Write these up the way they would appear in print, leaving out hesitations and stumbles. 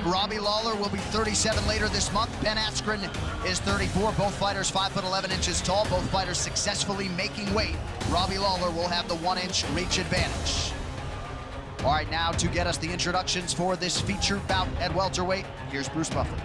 Robbie Lawler will be 37 later this month. Ben Askren is 34. Both fighters 5'11" tall. Both fighters successfully making weight. Robbie Lawler will have the 1-inch reach advantage. All right, now to get us the introductions for this featured bout at welterweight, here's Bruce Buffer.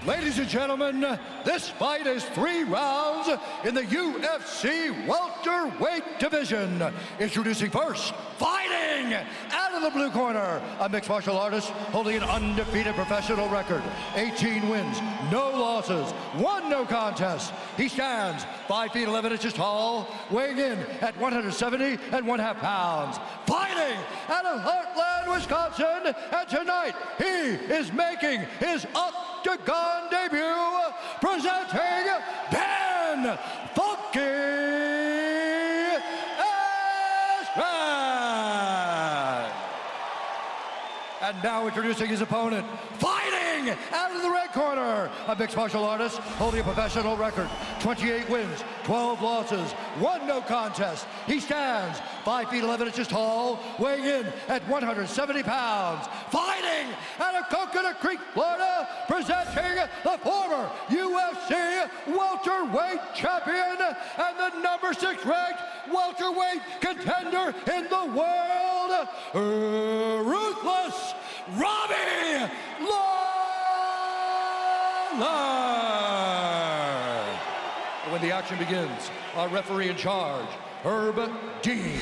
Ladies and gentlemen, this fight is 3 rounds in the UFC welterweight division. Introducing first, fighting out of the blue corner, a mixed martial artist holding an undefeated professional record. 18 wins, no losses, 1 no contest. He stands 5 feet 11 inches tall, weighing in at 170 1/2 pounds. Fighting out of Heartland, Wisconsin, and tonight he is making his octagon debut, presenting Ben Funky Askren. And now introducing his opponent, fighting out of the red corner, a mixed martial artist holding a professional record, 28 wins, 12 losses, 1 no contest. He stands 5 feet 11 inches tall, weighing in at 170 pounds. Fighting out of Coconut Creek, Florida, presenting the former UFC welterweight champion and the number 6 ranked welterweight contender in the world, Ruthless Robbie Lawler. When the action begins, our referee in charge, Herb Dean.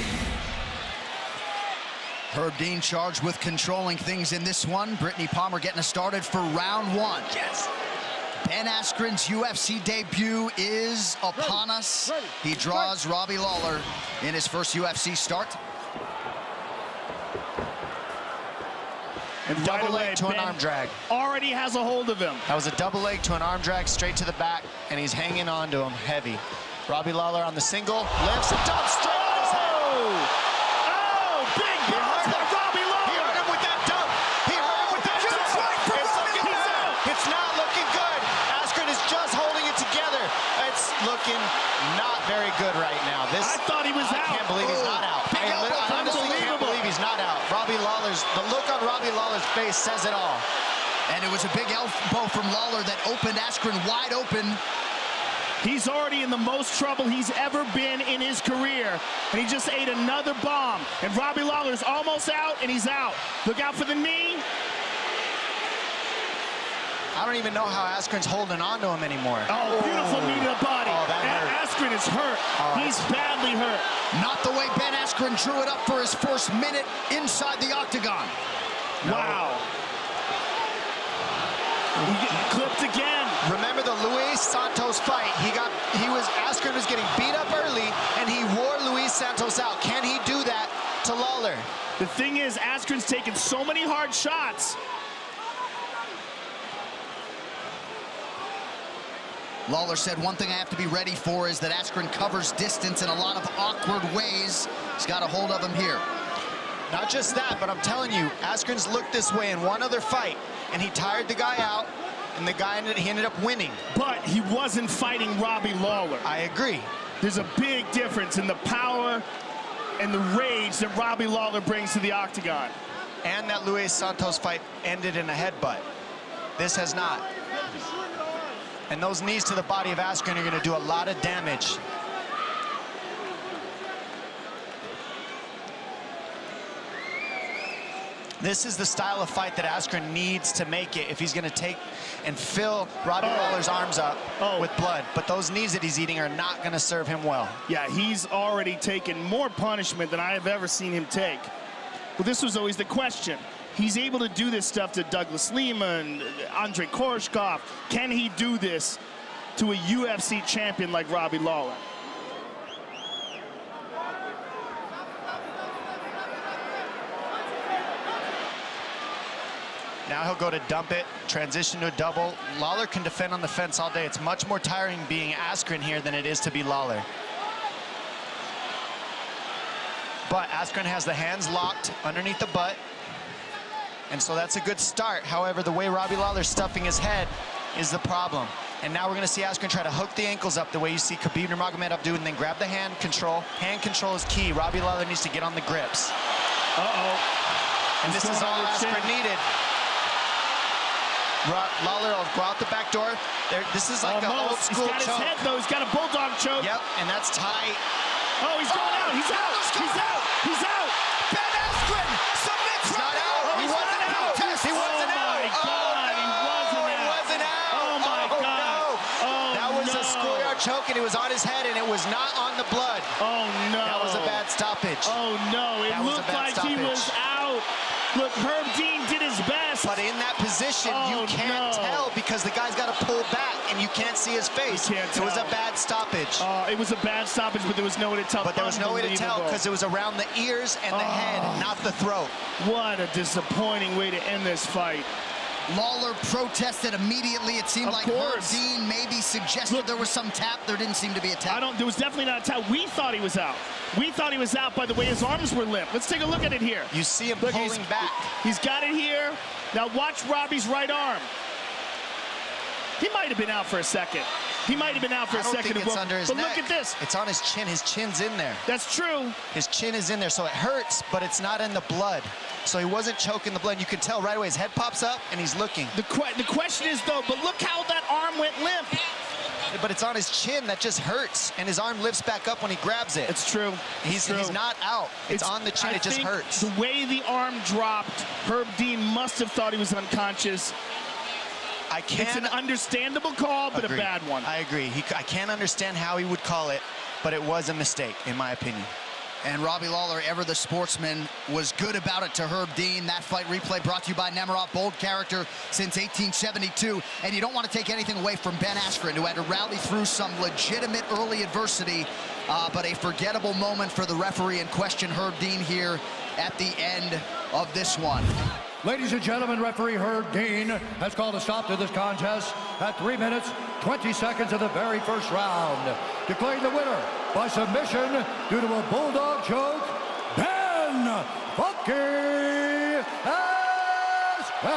Herb Dean charged with controlling things in this one. Brittany Palmer getting us started for round 1. Yes. Ben Askren's UFC debut is upon us. He draws Robbie Lawler in his first UFC start. And Double leg to an arm drag. Already has a hold of him. That was a double leg to an arm drag straight to the back, and he's hanging on to him heavy. Robbie Lawler on the single, lifts and dumps straight on his head. Oh, big bounce by Robbie Lawler. He hurt him with that dump. He hurt him with that dump. It's looking good. It's not looking good. Askren is just holding it together. It's looking not very good right now. I thought he was out. I can't believe he's not out. I honestly can't believe he's not out. The look on Robbie Lawler's face says it all. And it was a big elbow from Lawler that opened Askren wide open. He's already in the most trouble he's ever been in his career. And he just ate another bomb. And Robbie Lawler's almost out, and he's out. Look out for the knee. I don't even know how Askren's holding on to him anymore. Oh, beautiful knee to the body. Oh, that hurt. Askren is hurt. He's badly hurt. Not the way Ben Askren drew it up for his first minute inside the octagon. No. Wow. He get clipped again. Remember the Luis Santos fight? Askren was getting beat up early, and he wore Luis Santos out. Can he do that to Lawler? The thing is, Askren's taken so many hard shots. Lawler said, one thing I have to be ready for is that Askren covers distance in a lot of awkward ways. He's got a hold of him here. Not just that, but I'm telling you, Askren's looked this way in one other fight, and he tired the guy out, and he ended up winning. But he wasn't fighting Robbie Lawler. I agree. There's a big difference in the power and the rage that Robbie Lawler brings to the octagon. And that Luis Santos fight ended in a headbutt. This has not. And those knees to the body of Askren are going to do a lot of damage. This is the style of fight that Askren needs to make it if he's going to take and fill Robbie Lawler's arms up with blood. But those knees that he's eating are not going to serve him well. Yeah, he's already taken more punishment than I have ever seen him take. Well, this was always the question. He's able to do this stuff to Douglas Lehman, Andre Koreshkov. Can he do this to a UFC champion like Robbie Lawler? Now he'll go to dump it, transition to a double. Lawler can defend on the fence all day. It's much more tiring being Askren here than it is to be Lawler. But Askren has the hands locked underneath the butt. And so that's a good start. However, the way Robbie Lawler's stuffing his head is the problem. And now we're going to see Askren try to hook the ankles up the way you see Khabib Nurmagomedov do, and then grab the hand control. Hand control is key. Robbie Lawler needs to get on the grips. And this is all Askren needed. Lawler will go out the back door. This is like an old school choke. He's got his head, though. He's got a bulldog choke. Yep, and that's tight. Oh, he's going out. He's out. He's out. He's out. Ben Askren submits Robbie Lawler. He wasn't out. He wasn't out. Oh, my God. He wasn't out. Oh, my God. Oh, that was a schoolyard choke, and it was on his head, and it was not on the blood. Oh, no. That was a bad stoppage. Oh, no. It looked like he was out. Look, Herb Dean did his best. But in that position, you can't tell because the guy's got to pull back, and you can't see his face. It was a bad stoppage. It was a bad stoppage, but there was no way to tell. But there was no way to tell because it was around the ears and the head, not the throat. What a disappointing way to end this fight. Lawler protested immediately. It seemed like Herb Dean maybe suggested there was some tap. There didn't seem to be a tap. There was definitely not a tap. We thought he was out. We thought he was out by the way his arms were limp. Let's take a look at it here. You see him pulling back. He's got it here. Now watch Robbie's right arm. He might have been out for a second. He might have been out for a second. I don't think it's under his neck. But look at this. It's on his chin. His chin's in there. That's true. His chin is in there, so it hurts, but it's not in the blood. So he wasn't choking the blood. You can tell right away his head pops up, and he's looking. The question is, though, but look how that arm went limp. But it's on his chin that just hurts, and his arm lifts back up when he grabs it. It's true. He's not out. It's on the chin. It just hurts. The way the arm dropped, Herb Dean must have thought he was unconscious. It's an understandable call, but a bad one. I agree. I can't understand how he would call it, but it was a mistake, in my opinion. And Robbie Lawler, ever the sportsman, was good about it to Herb Dean. That fight replay brought to you by Nemiroff, bold character since 1872. And you don't want to take anything away from Ben Askren, who had to rally through some legitimate early adversity, but a forgettable moment for the referee in question, Herb Dean, here at the end of this one. Ladies and gentlemen, referee Herb Dean has called a stop to this contest at 3 minutes, 20 seconds of the very first round. Declaring the winner by submission due to a bulldog choke, Ben "Funky" Askren.